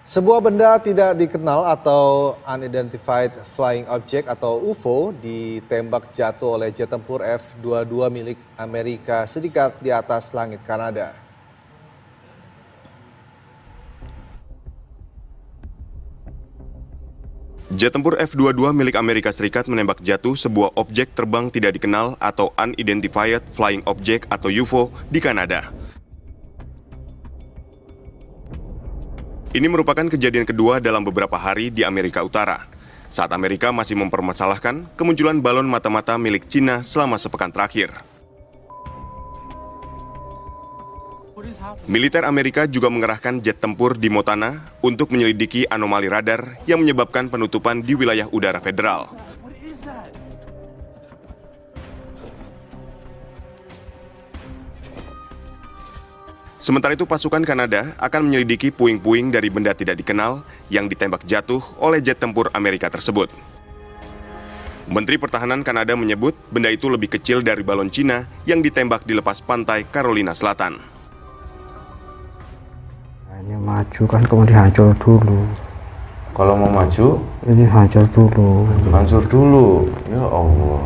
Sebuah benda tidak dikenal atau Unidentified Flying Object atau UFO ditembak jatuh oleh jet tempur F-22 milik Amerika Serikat di atas langit Kanada. Jet tempur F-22 milik Amerika Serikat menembak jatuh sebuah objek terbang tidak dikenal atau Unidentified Flying Object atau UFO di Kanada. Ini merupakan kejadian kedua dalam beberapa hari di Amerika Utara, saat Amerika masih mempermasalahkan kemunculan balon mata-mata milik Cina selama sepekan terakhir. Militer Amerika juga mengerahkan jet tempur di Montana untuk menyelidiki anomali radar yang menyebabkan penutupan di wilayah udara federal. Sementara itu, pasukan Kanada akan menyelidiki puing-puing dari benda tidak dikenal yang ditembak jatuh oleh jet tempur Amerika tersebut. Menteri Pertahanan Kanada menyebut benda itu lebih kecil dari balon Cina yang ditembak di lepas pantai Carolina Selatan. Ini maju kan kemudian hancur dulu. Kalau mau maju, ini hancur dulu. hancur dulu. Ya Allah.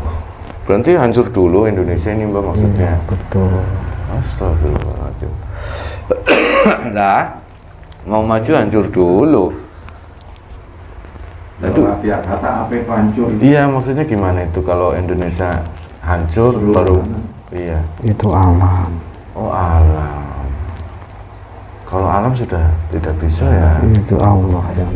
Berarti hancur dulu Indonesia ini Mbak maksudnya? Iya, betul. Astagfirullahaladzim. Lah, mau maju hancur dulu. Itu biar kata apa itu hancur. Iya, maksudnya gimana itu kalau Indonesia hancur baru? Iya. Itu alam. Oh alam. Kalau alam sudah tidak bisa ya. Itu Allah yang.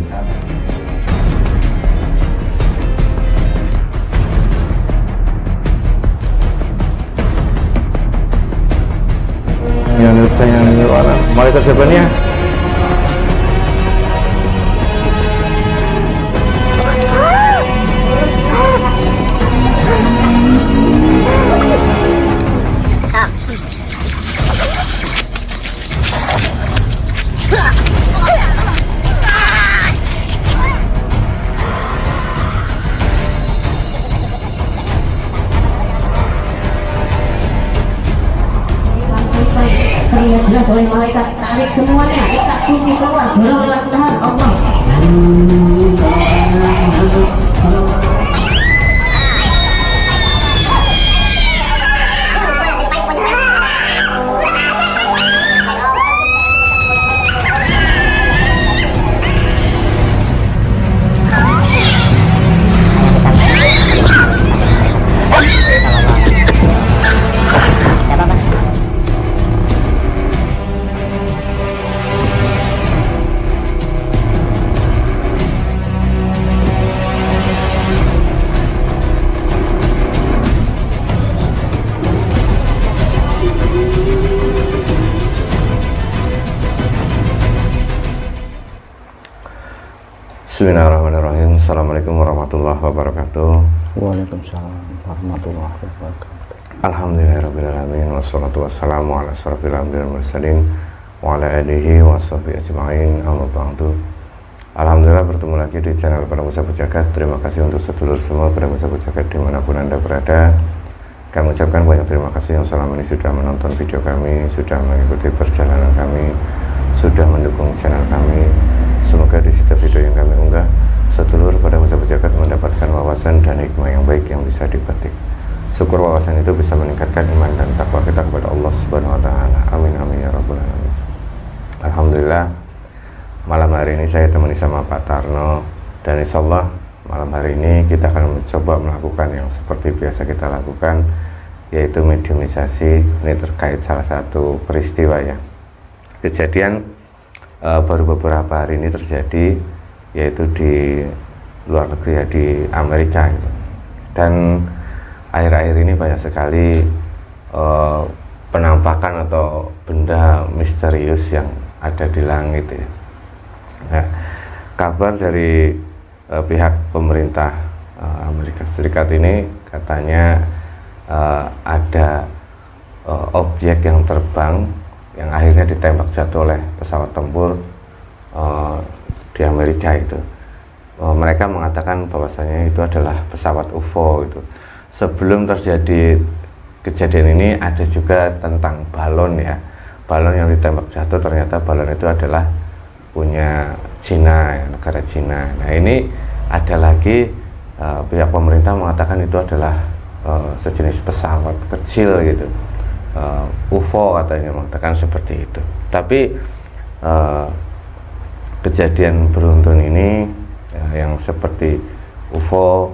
Yang nyuruh orang. Malaikat siapa nih ya? Terlihat jelas oleh malaikat, tarik semuanya, ikat kunci keluar, dorong lewat Tuhan Allah. Bismillahirrahmanirrahim. Assalamualaikum warahmatullahi wabarakatuh. Waalaikumsalam warahmatullahi wabarakatuh. Alhamdulillahirrahmanirrahim. Wassalatu wassalamu ala asrofil anbiya'i wal mursalin wa ala alihi wa sahbihi ajma'in. Amma ba'du. Alhamdulillah bertemu lagi di channel Para Musa Jagat. Terima kasih untuk sedulur semua Para Musa Jagat dimanapun Anda berada. Kami ucapkan banyak terima kasih yang selama ini sudah menonton video kami, sudah mengikuti perjalanan kami, sudah mendukung channel kami. Semoga di setiap video yang kami unggah, sedulur Pada Musa Jagat mendapatkan wawasan dan hikmah yang baik yang bisa dipetik. Syukur wawasan itu bisa meningkatkan iman dan takwa kita kepada Allah Subhanahu wa taala. Amin amin ya rabbal alamin. Alhamdulillah, malam hari ini saya temani sama Pak Tarno, dan insyaallah malam hari ini kita akan mencoba melakukan yang seperti biasa kita lakukan, yaitu mediumisasi. Ini terkait salah satu peristiwa ya, kejadian baru beberapa hari ini terjadi, yaitu di luar negeri ya, di Amerika gitu. Dan akhir-akhir ini banyak sekali penampakan atau benda misterius yang ada di langit ya. Nah, kabar dari pihak pemerintah Amerika Serikat ini katanya ada objek yang terbang yang akhirnya ditembak jatuh oleh pesawat tempur di Amerika itu. Mereka mengatakan bahwasanya itu adalah pesawat UFO itu. Sebelum terjadi kejadian ini ada juga tentang balon ya. Balon yang ditembak jatuh, ternyata balon itu adalah punya Cina, ya, negara Cina. Nah ini ada lagi pihak pemerintah mengatakan itu adalah sejenis pesawat kecil gitu, UFO katanya mengatakan seperti itu. Tapi kejadian beruntun ini yang seperti UFO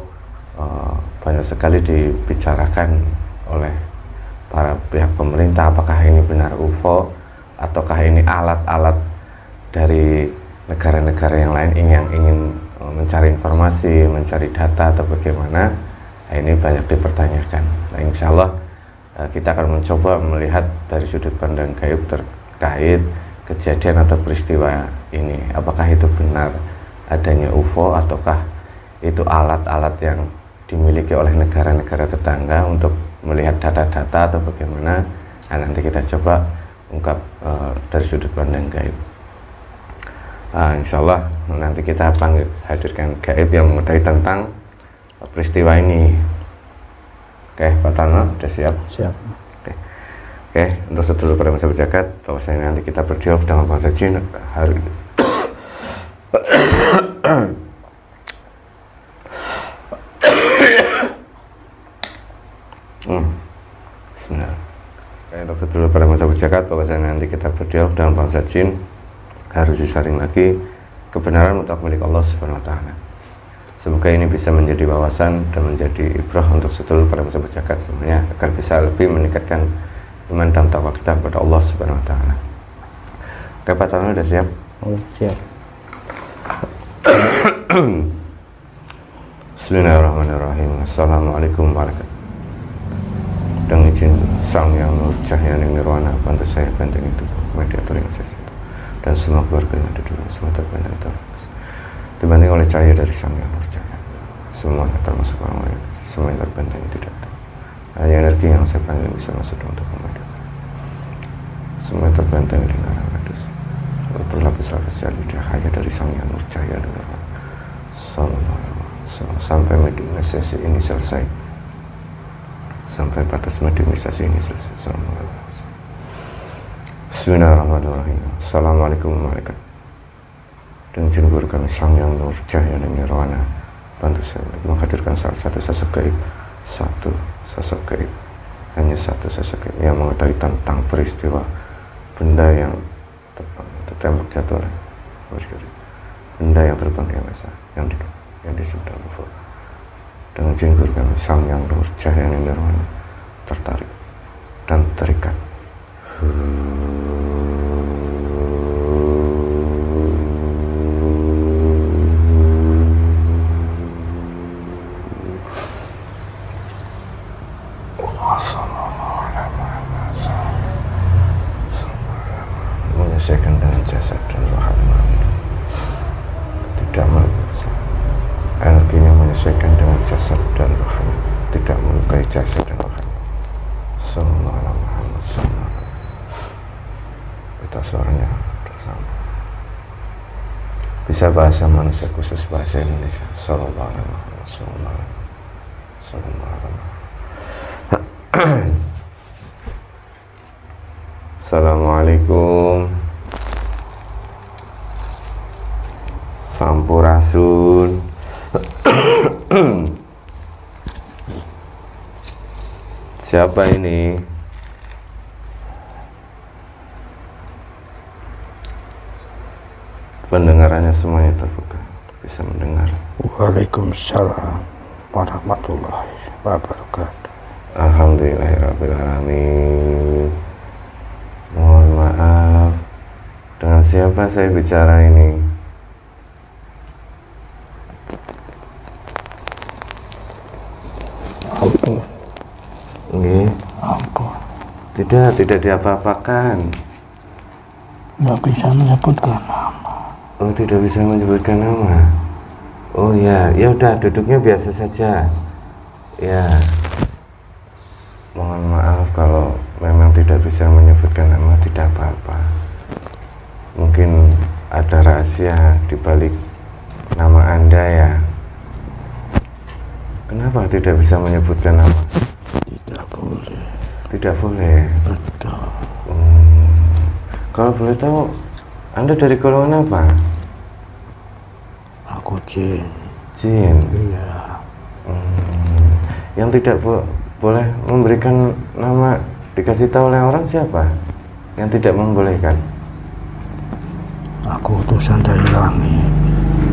banyak sekali dibicarakan oleh para pihak pemerintah, apakah ini benar UFO ataukah ini alat-alat dari negara-negara yang lain yang ingin mencari informasi, mencari data atau bagaimana. Nah, ini banyak dipertanyakan. Nah, insya Allah kita akan mencoba melihat dari sudut pandang gaib terkait kejadian atau peristiwa ini, apakah itu benar adanya UFO ataukah itu alat-alat yang dimiliki oleh negara-negara tetangga untuk melihat data-data atau bagaimana. Nah, nanti kita coba ungkap dari sudut pandang gaib. Insya Allah nanti kita hadirkan gaib yang mengetahui tentang peristiwa ini. Oke, Pak Tano, sudah siap? Siap. Oke, untuk sedulur para masyarakat berjagat, bahwasanya nanti kita berdialog dengan bahasa Cina hari Bismillah. Untuk sedulur para masyarakat berjagat, bahwasanya nanti kita berdialog dengan bahasa Jin, harus disaring lagi kebenaran mutlak milik Allah Subhanahu wa taala. Semoga ini bisa menjadi wawasan dan menjadi ibrah untuk sedulur para masyarakat berjagat semuanya, agar bisa lebih meningkatkan iman dan takwa kita kepada Allah Subhanahu wa taala. Oke, Pak Tano, sudah siap? Oh, siap. Bismillahirrahmanirrahim. Assalamualaikum warahmatullahi wabarakatuh. Dan izin Sang Yang Nur Cahaya Nirwana, bantu saya benteng itu mediator yang saya itu dan semua keluarga yang ada di rumah, semua terbenteng dibanding oleh cahaya dari Sang Yang Nur Cahaya, semuanya termasuk orang lain, semua yang terbenteng tidak tahu. Hanya energi yang saya panggil bisa masuk untuk memediator. Semua terbenteng di arah medus, berlapis-lapis jadi cahaya dari Sang Yang Nur Cahaya Nirwana. Sampai mediasi ini selesai, sampai batas mediasi ini selesai. Bismillahirrahmanirrahim. Assalamualaikum warahmatullahi wabarakatuh. Dengan izin guru kami Sang Yang Nur Cahaya Nirwana, bantu saya untuk menghadirkan salah satu sosok gaib, hanya satu sosok gaib yang mengetahui tentang peristiwa benda yang tertembak jatuh oleh benda yang terbang di angkasa yang disebut UFO. Dengan izin guru kami Sang Yang Nur Cahaya Nirwana tertarik dan terikat. Menyesuaikan dengan jasad dan rohani, tidak energinya menyesuaikan dengan jasad dan rohani, tidak melukai jasad dan rohani. Sallallahu alaihi wasallam. Kita suaranya bersama. Bisa bahasa manusia khusus bahasa Indonesia. Sallallahu alaihi wasallam. Assalamualaikum. Sampurasun. Siapa ini? Pendengarannya semuanya terbuka, bisa mendengar. Waalaikumsalam warahmatullahi wabarakatuh. Alhamdulillahirrahmanirrahim. Mohon maaf, dengan siapa saya bicara ini? Ampun. Nggih. Ampun. Tidak diapa-apakan. Nggak bisa menyebutkan nama. Oh, tidak bisa menyebutkan nama. Oh ya, ya udah, duduknya biasa saja. Ya. Mohon maaf kalau memang tidak bisa menyebutkan nama, tidak apa-apa. Mungkin ada rahasia di balik nama Anda ya. Kenapa tidak bisa menyebutkan nama? Tidak boleh. Tidak boleh. Betul. Kalau boleh tahu, Anda dari golongan apa? Aku jin. Jin. Iya. Yang tidak boleh memberikan nama dikasih tahu oleh orang siapa? Yang tidak membolehkan? Aku utusan dari langit.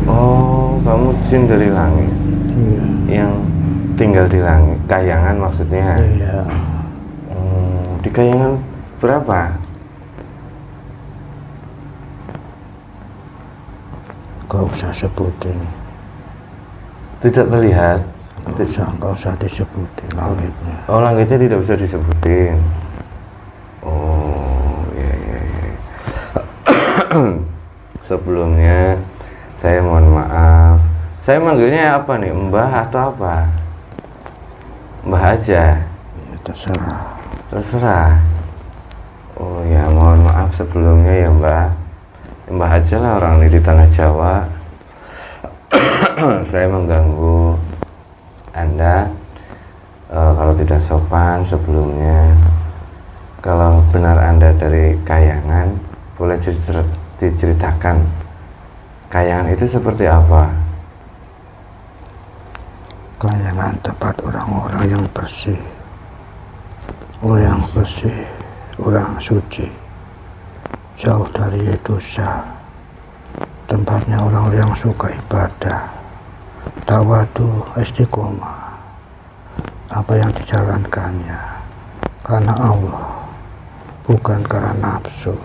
Oh, kamu jin dari langit. Iya. Yang tinggal di langit, Kayangan maksudnya. Iya. Di Kayangan berapa? Gak usah sebutin. Tidak terlihat. Gak usah disebutin langitnya. Oh, langitnya tidak bisa disebutin. Oh, iya. Sebelumnya saya mohon maaf. Saya manggilnya apa nih? Mbah atau apa? Mbah aja. Ya, terserah. Terserah. Oh ya, mohon maaf sebelumnya ya Mbah. Mbah aja lah, orang ini di tanah Jawa. Saya mengganggu Anda. Kalau tidak sopan sebelumnya, kalau benar Anda dari Kayangan, boleh diceritakan Kayangan itu seperti apa? Kayangan tempat orang-orang yang bersih. Orang bersih, orang suci. Jauh dari dosa. Tempatnya orang-orang yang suka ibadah, tawadu, istiqomah. Apa yang dijalankannya karena Allah, bukan karena nafsu.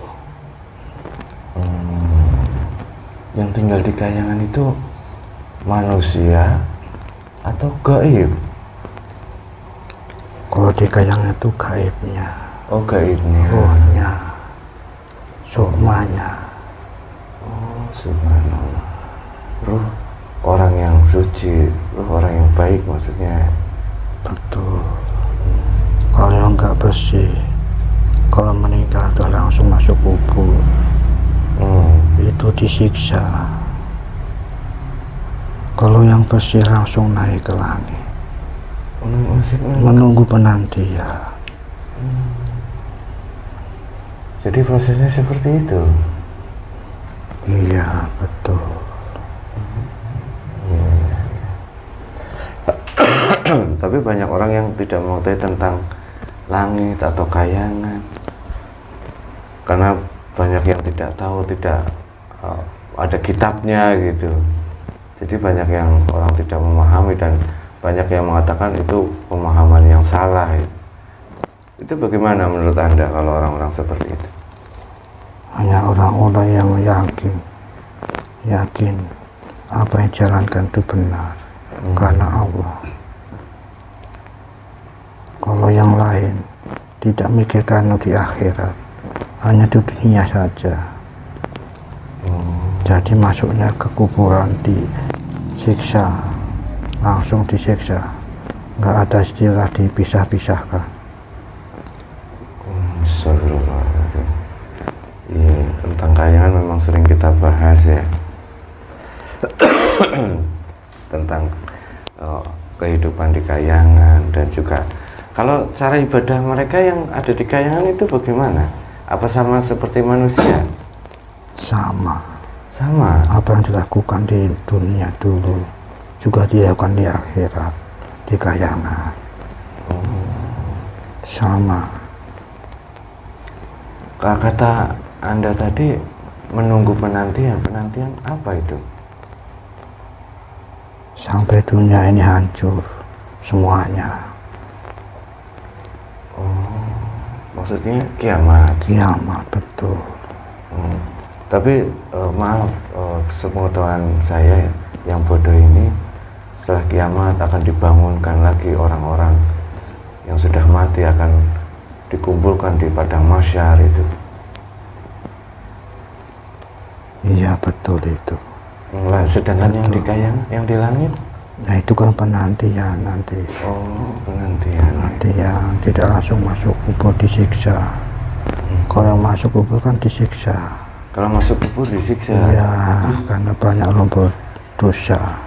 Yang tinggal di Kayangan itu manusia atau gaib? Kalau di Kayangan itu gaibnya, Oh, gaibnya. rohnya, sukmanya. Oh, subhanallah. Ruh orang yang suci, ruh orang yang baik maksudnya. Betul. Kalau yang nggak bersih, kalau meninggal udah langsung masuk kubur, itu disiksa. Kalau yang bersih langsung naik ke langit, menunggu penantian. Jadi prosesnya seperti itu. Iya, betul. Tapi banyak orang yang tidak mengetahui tentang langit atau Kayangan, karena banyak yang tidak tahu, tidak ada kitabnya gitu. Jadi banyak yang orang tidak memahami dan banyak yang mengatakan itu pemahaman yang salah. Itu bagaimana menurut Anda kalau orang-orang seperti itu? Hanya orang-orang yang yakin apa yang dijalankan itu benar karena Allah. Kalau yang lain tidak mikirkan di akhirat, hanya di dunia saja. Jadi masuknya ke kuburan disiksa, langsung disiksa, nggak ada istilah dipisah-pisahkan. Iya, tentang Kayangan memang sering kita bahas ya. Tentang kehidupan di Kayangan, dan juga kalau cara ibadah mereka yang ada di Kayangan itu bagaimana? Apa sama seperti manusia? Sama. Apa yang dilakukan di dunia dulu juga dilakukan di akhirat, di Kayangan. Sama. Kata Anda tadi menunggu penantian apa itu? Sampai dunia ini hancur semuanya. Maksudnya kiamat? Kiamat, betul. Tapi maaf, sepengetahuan saya yang bodoh ini, setelah kiamat akan dibangunkan lagi orang-orang yang sudah mati, akan dikumpulkan di padang mahsyar itu. Iya, betul itu. Sedangkan betul. Yang di Kayangan, yang di langit? Nah, itu kan penantian nanti. Oh, penantian. Penantian, tidak langsung masuk kubur disiksa. Kalau yang masuk kubur kan disiksa. Kalau masuk kubur disiksa? Iya, karena banyak lumpur dosa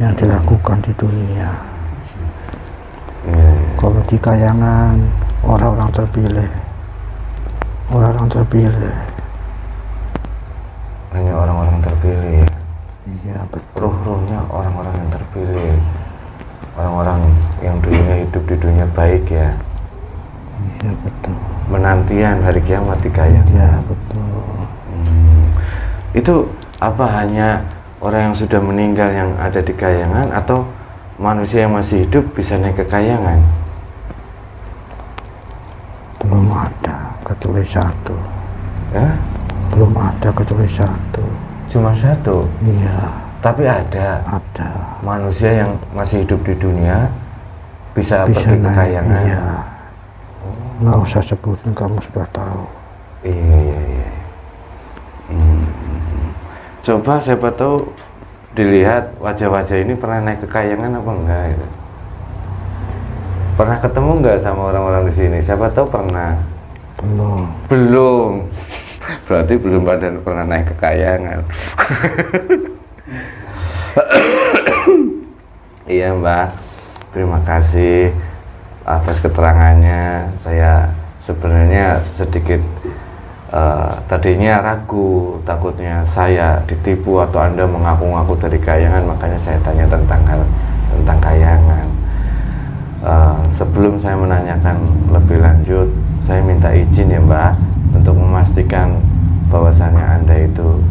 yang dilakukan di dunia. Kalau di Kayangan, orang-orang terpilih. Ya betul. Ruh-ruhnya orang-orang yang terpilih, orang-orang yang dulunya hidup di dunia baik ya. Ya betul. Menantian hari kiamat di Kayangan. Ya betul. Itu apa hanya orang yang sudah meninggal yang ada di Kayangan atau manusia yang masih hidup bisa naik ke Kayangan? Belum ada kecuali satu. Ya? Belum ada kecuali satu. Cuma satu? Iya. Tapi ada manusia yang masih hidup di dunia bisa pergi ke Kayangan. Iya. Nggak usah sebutin, kamu sudah tahu. Iya. Coba siapa tahu dilihat wajah-wajah ini pernah naik ke Kayangan apa enggak gitu. Pernah ketemu enggak sama orang-orang di sini? Siapa tahu pernah. Belum. Berarti belum pernah naik ke Kayangan. Iya Mbak, terima kasih atas keterangannya. Saya sebenarnya sedikit tadinya ragu, takutnya saya ditipu atau Anda mengaku-ngaku dari Kayangan, makanya saya tanya tentang Kayangan. Sebelum saya menanyakan lebih lanjut, saya minta izin ya Mbak untuk memastikan bahwasannya Anda itu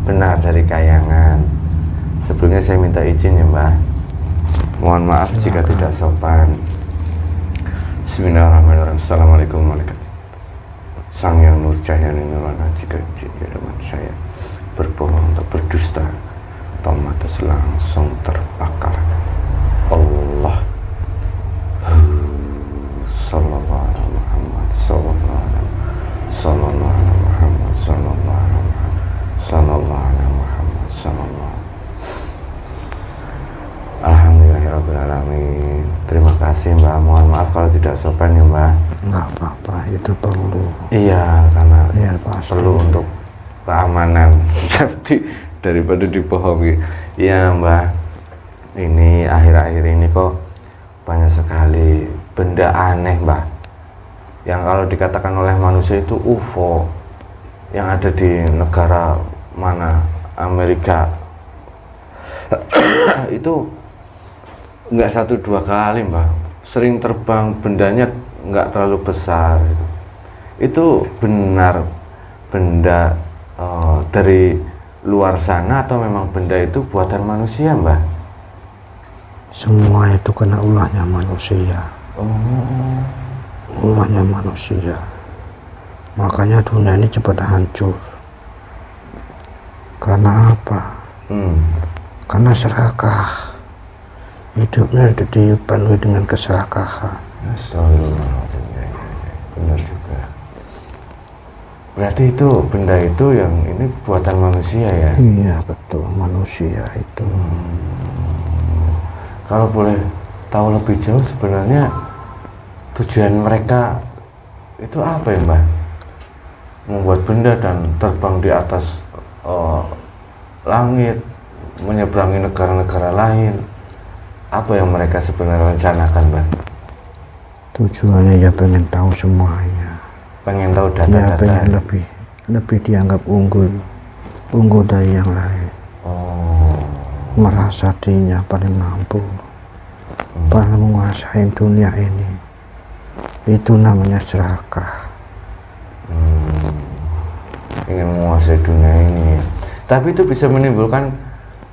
benar dari Kayangan. Sebelumnya saya minta izin ya Mbak. Mohon maaf jika tidak sopan. Bismillahirrahmanirrahim. Assalamualaikum warahmatullahi wabarakatuh. Sang Yang Nurjaya Nirwana, jika izin di hadapan saya berbohong atau berdusta, otomatis langsung terbakar. Allah. Sallallahu alaihi Muhammad sallallahu alaihi sallallahu alaihi Muhammad sallallahu alaihi sallallahu alaihi Muhammad sallallahu. Alhamdulillahirrahmanirrahim. Terima kasih Mbak, mohon maaf kalau tidak sopan ya Mbak. Nggak apa-apa, itu perlu. Iya, karena Ya, pasti. perlu untuk keamanan daripada dibohongi. Iya Mbak, ini akhir-akhir ini kok banyak sekali benda aneh Mbak, yang kalau dikatakan oleh manusia itu UFO, yang ada di negara mana, Amerika itu nggak 1-2 kali Mbak, sering terbang, bendanya nggak terlalu besar gitu. Itu benar benda dari luar sana atau memang benda itu buatan manusia Mbak? Semua itu kena ulahnya manusia. Ulahnya manusia. Makanya dunia ini cepat hancur. Karena apa? Karena serakah. Hidupnya dipenuhi dengan keserakahan. Astagfirullahaladzim. Benar juga. Berarti itu benda itu yang ini buatan manusia ya? Iya betul, manusia itu. Kalau boleh tahu lebih jauh sebenarnya tujuan mereka itu apa ya Mbak? Membuat benda dan terbang di atas langit, menyeberangi negara-negara lain. Apa yang mereka sebenarnya rencanakan Mbak? Tujuannya ya pengen tahu semuanya. Pengen tahu Dia data-data. pengen lebih dianggap unggul dari yang lain. Merasa dirinya paling mampu, paling menguasai dunia ini. Itu namanya serakah. Ingin menguasai dunia ini. Tapi itu bisa menimbulkan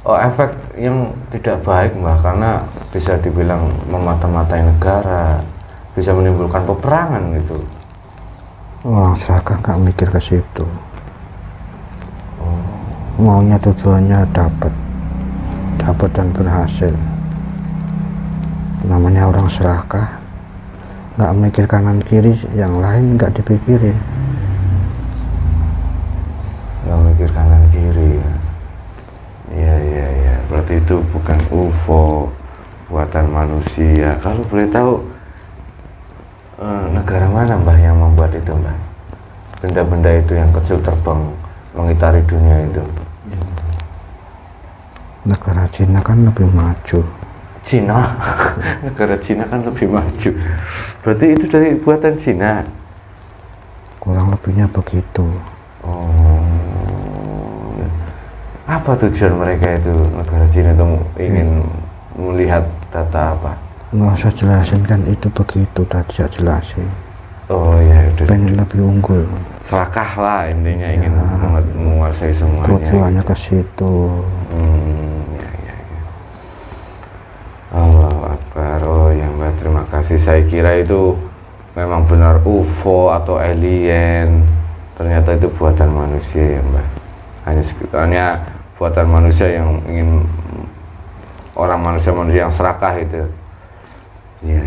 efek yang tidak baik Mbak, karena bisa dibilang memata-matai negara, bisa menimbulkan peperangan gitu. Orang serakah nggak mikir ke situ. Maunya tujuannya dapat dan berhasil. Namanya orang serakah, nggak mikir kanan kiri, yang lain nggak dipikirin. Nggak mikir kanan kiri ya. Iya. Berarti itu bukan UFO buatan manusia. Kalau boleh tahu negara mana Mbah yang membuat itu Mbah? Benda-benda itu yang kecil terbang mengitari dunia itu. Negara Cina kan lebih maju. Cina? Negara Cina kan lebih maju. Berarti itu dari buatan Cina? Kurang lebihnya begitu. Apa tujuan mereka itu negara Cina itu ingin melihat data apa? Nggak usah jelasin kan, itu begitu tadi saya jelasin. Oh ya udah. Pengen lebih unggul. Serakah lah intinya, ingin menguasai semuanya. Tujuannya ke situ. Ya. Allahu Akbar. Oh ya Mbak, terima kasih. Saya kira itu memang benar UFO atau alien. Ternyata itu buatan manusia ya Mbak. Hanya buatan manusia yang ingin manusia yang serakah itu. Iya.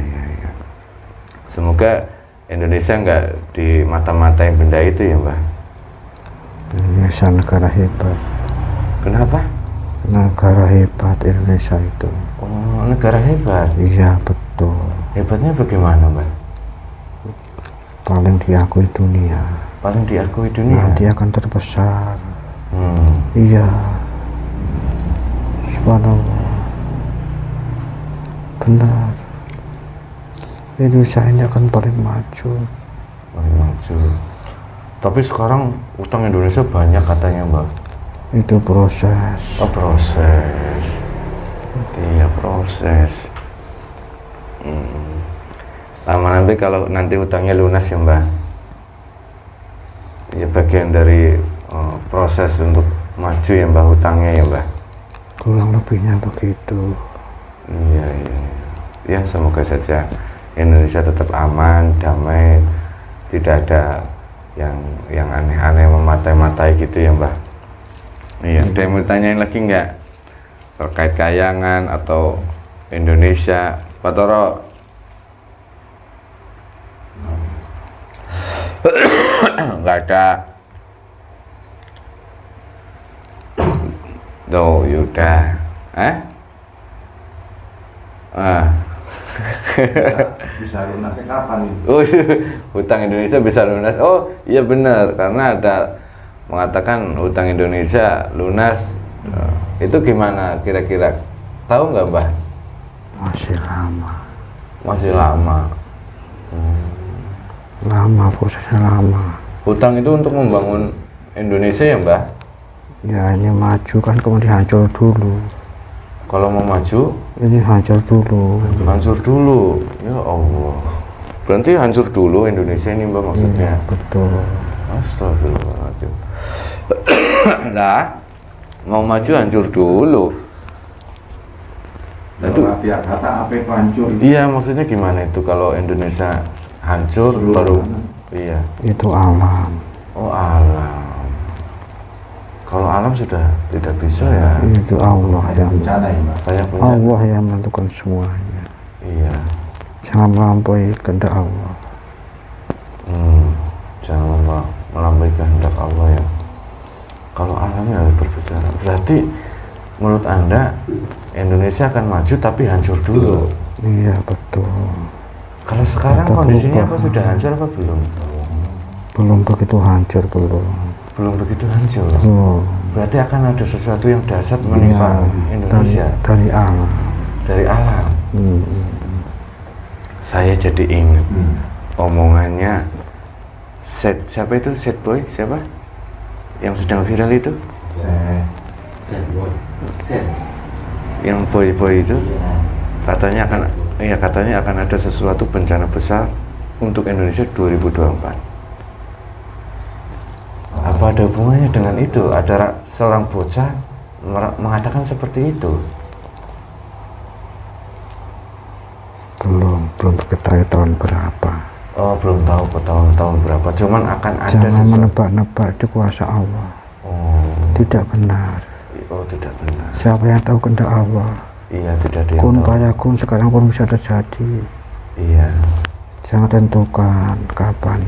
Semoga Indonesia nggak dimata-matain benda itu ya Mbak. Indonesia negara hebat. Kenapa? Negara hebat Indonesia itu. Oh, negara hebat. Iya betul. Hebatnya bagaimana Mbak? Paling diakui dunia. Paling diakui dunia. Nanti akan terbesar. Iya. Subhanallah. Benar. Indonesia ini akan paling maju. Paling maju. Tapi sekarang utang Indonesia banyak katanya Mbak. Itu proses. Oh proses. Iya proses. Lama nanti kalau nanti utangnya lunas ya Mbak. Ya bagian dari proses untuk maju ya Mbak, hutangnya ya Mbak. Kurang lebihnya begitu. Iya. Ya semoga saja Indonesia tetap aman, damai, tidak ada yang aneh-aneh mematai-matai gitu ya Mbak. Iya, ada yang mau ditanyain lagi nggak terkait kayangan atau Indonesia, Pak Toro? Nggak ada. Tuh, yaudah. Bisa lunasnya kapan ini? Oh, hutang Indonesia bisa lunas. Oh, iya benar, karena ada mengatakan hutang Indonesia lunas. Itu gimana kira-kira? Tahu nggak, Mbah? Masih lama. Masih lama. Lama, prosesnya lama. Hutang itu untuk membangun Indonesia ya, Mbah? Ya ini maju kan, kemudian hancur dulu. Kalau mau maju, Ini hancur dulu. hancur dulu. Ya Allah. Berarti hancur dulu Indonesia ini, Mbak, maksudnya? Iya, betul. Astagfirullahaladzim. Nah, mau maju hancur dulu. Itu Biar kata apa itu hancur. iya, maksudnya gimana itu kalau Indonesia hancur baru iya. Itu alam. Oh, alam. Kalau alam sudah tidak bisa ya. Itu Allah yang Bencana ya Mbak. Kayak punya. Allah yang menentukan semuanya. Iya. Jangan melampaui kehendak Allah. Jangan melampaui kehendak Allah ya. Kalau alamnya harus berbicara. Berarti menurut Anda Indonesia akan maju tapi hancur dulu. Iya betul. Kalau sekarang Kita kondisinya berubah. apa sudah hancur apa belum? Belum begitu hancur, belum. Belum begitu hancur. Belum. Berarti akan ada sesuatu yang dahsyat menimpa Indonesia dari alam. dari alam. Saya jadi ingat omongannya siapa itu? Set Boy siapa? Yang sedang viral itu? Yang boy itu katanya akan ada sesuatu bencana besar untuk Indonesia 2024. Apa ada hubungannya dengan itu? Ada seorang bocah mengatakan seperti itu? Belum diketahui tahun berapa. Oh, belum tahu ke tahun berapa. Cuman akan ada Jangan sesuatu. menebak-nebak, itu kuasa Allah. Oh, Tidak benar. tidak benar. Siapa yang tahu kehendak Allah? Iya, tidak ada yang Kun tahu. fayakun sekarang pun bisa terjadi. Iya. Jangan tentukan kapan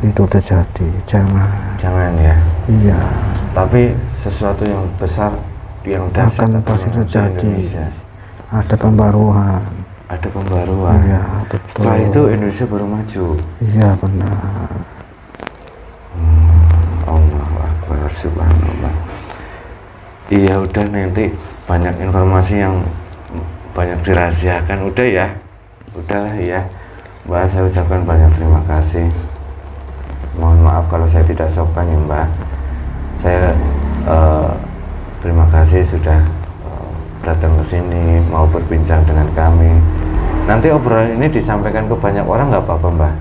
itu terjadi. Jangan ya. Iya. Tapi sesuatu yang besar yang dahsyat Akan akan pasti menghadapi terjadi. Indonesia. Ada pembaruan. Ada pembaruan. Iya betul. Setelah itu Indonesia baru maju. Iya benar. Allahu Akbar, subhanallah. Iya, udah nanti banyak informasi yang banyak dirahasiakan. Udah ya, udahlah ya. Mbak, saya ucapkan banyak terima kasih. Mohon maaf kalau saya tidak sopan ya Mbak. Saya kasih sudah datang ke sini, mau berbincang dengan kami. Nanti obrolan ini disampaikan ke banyak orang nggak apa-apa, Mbah?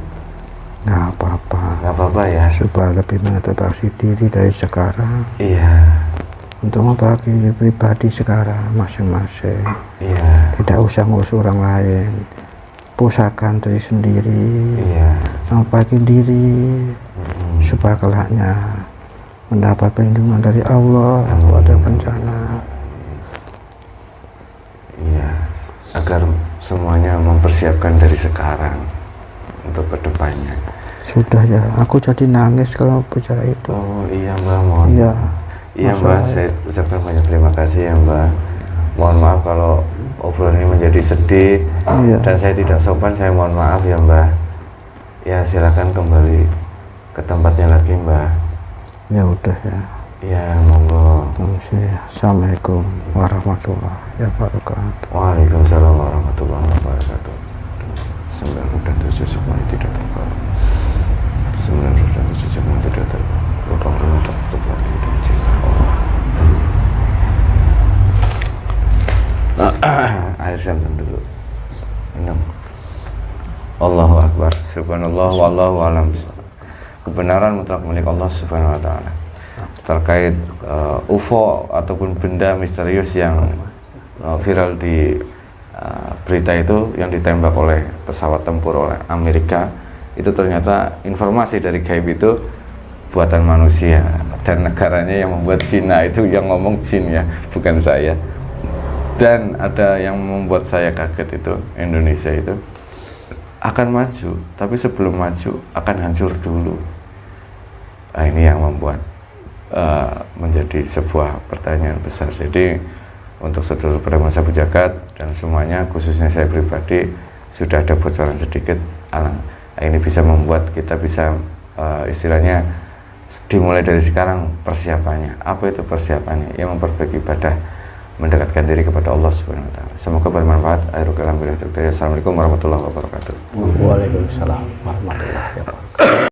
Nggak apa-apa. Nggak apa-apa ya? Supaya lebih mengintrospeksi diri dari sekarang. Iya. Untuk memperbaiki diri pribadi sekarang masing-masing. Iya. Tidak usah ngurus orang lain. Pusatkan diri sendiri. Iya. Memperbaiki diri. Supaya kelaknya mendapat perlindungan dari Allah pada bencana. Iya, agar semuanya mempersiapkan dari sekarang untuk kedepannya. Sudah ya, aku jadi nangis kalau bicara itu. Oh iya Mbak, mohon. Iya. Iya Mbak, saya ucapkan banyak terima kasih ya Mbak. Mohon maaf kalau obrolan ini menjadi sedih. Iya. Dan saya tidak sopan, saya mohon maaf ya Mbak. Ya silakan kembali ke tempatnya lagi Mbak. Ya udah ya. Ya monggo. Assalamualaikum warahmatullahi wabarakatuh. Waalaikumsalam warahmatullahi wabarakatuh. 9 dan 7 semuanya tidak terbawa. 9 dan 7 semuanya tidak terbawa. Lutang-lutang tak kembali dan cinta Allah. Air zam-zam dulu. Minum. Allahu Akbar. Subhanallah wallahu alam. Kebenaran mutlak milik Allah Subhanahu wa taala. Terkait UFO ataupun benda misterius yang viral di berita itu yang ditembak oleh pesawat tempur oleh Amerika, itu ternyata informasi dari gaib itu buatan manusia, dan negaranya yang membuat Cina itu yang ngomong Jin ya, bukan saya. Dan ada yang membuat saya kaget, itu Indonesia itu akan maju, tapi sebelum maju akan hancur dulu. Nah, ini yang membuat menjadi sebuah pertanyaan besar. Jadi untuk seluruh pemirsa Bujagat dan semuanya, khususnya saya pribadi, sudah ada bocoran sedikit. Ini bisa membuat kita bisa istilahnya dimulai dari sekarang persiapannya. Apa itu persiapannya? Ya memperbaiki ibadah, mendekatkan diri kepada Allah Subhanahu wa taala. Semoga bermanfaat. Assalamualaikum warahmatullahi wabarakatuh. Waalaikumsalam warahmatullahi wabarakatuh.